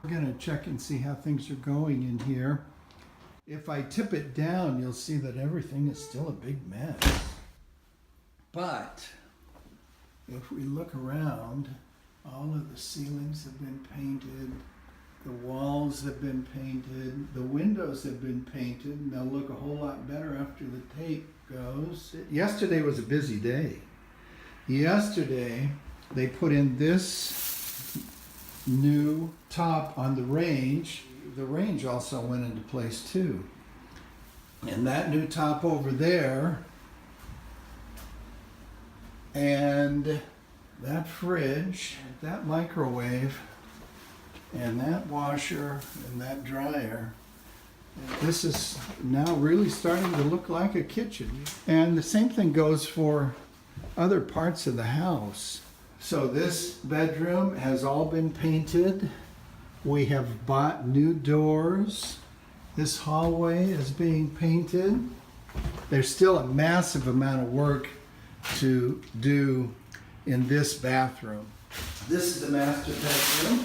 We're gonna check and see how things are going in here. If I tip it down, you'll see that everything is still a big mess. But if we look around, all of the ceilings have been painted, the walls have been painted, the windows have been painted, and they'll look a whole lot better after the tape goes. Yesterday was a busy day. Yesterday, they put in this new top on the range. The range also went into place too. And that new top over there, and that fridge, that microwave, and that washer, and that dryer. This is now really starting to look like a kitchen. And the same thing goes for other parts of the house. So this bedroom has all been painted. We have bought new doors. This hallway is being painted. There's still a massive amount of work to do in this bathroom. This is the master bedroom,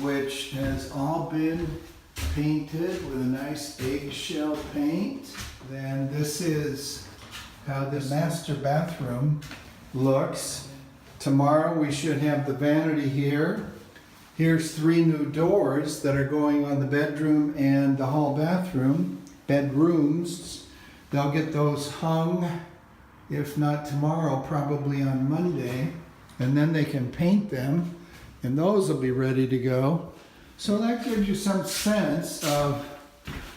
which has all been painted with a nice eggshell paint. Then this is how this master bathroom looks. Tomorrow we should have the vanity here. Here's 3 new doors that are going on the bedroom and the hall bathroom, bedrooms. They'll get those hung, if not tomorrow, probably on Monday. And then they can paint them, and those will be ready to go. So that gives you some sense of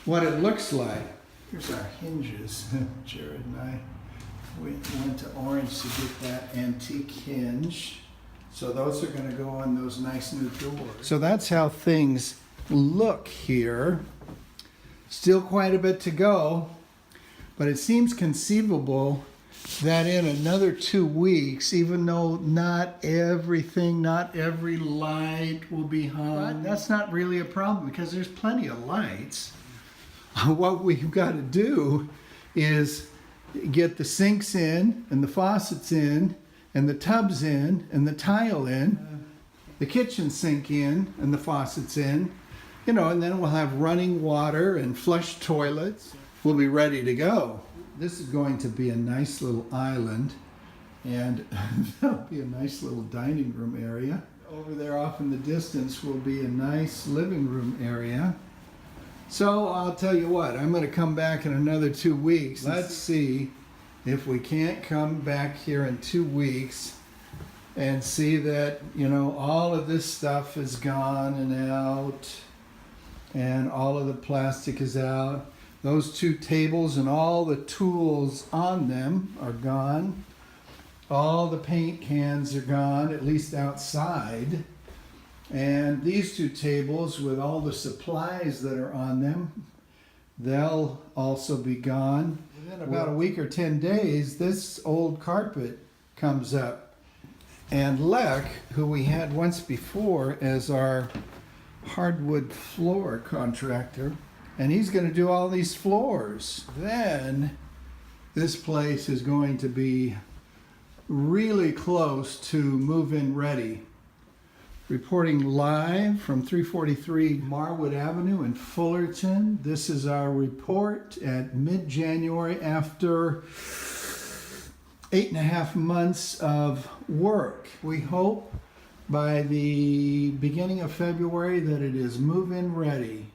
what it looks like. Here's our hinges. Jared and I went to Orange to get that antique hinge. So those are going to go on those nice new doors. So that's how things look here. Still quite a bit to go, but it seems conceivable that in another 2 weeks, even though not everything, not every light will be hung, that's not really a problem because there's plenty of lights. What we've got to do is get the sinks in and the faucets in and the tubs in and the tile in, the kitchen sink in and the faucets in, you know, and then we'll have running water and flush toilets. We'll be ready to go. This is going to be a nice little island, and there'll be a nice little dining room area. Over there off in the distance will be a nice living room area. So I'll tell you what, I'm going to come back in another 2 weeks. Let's see if we can't come back here in 2 weeks and see that, you know, all of this stuff is gone and out, and all of the plastic is out. Those 2 tables and all the tools on them are gone. All the paint cans are gone, at least outside. And these 2 tables with all the supplies that are on them, they'll also be gone. Within about a week or 10 days, this old carpet comes up. And Leck, who we had once before as our hardwood floor contractor, and he's going to do all these floors. Then this place is going to be really close to move-in ready. Reporting live from 343 Marwood Avenue in Fullerton. This is our report at mid-January after 8.5 months of work. We hope by the beginning of February that it is move-in ready.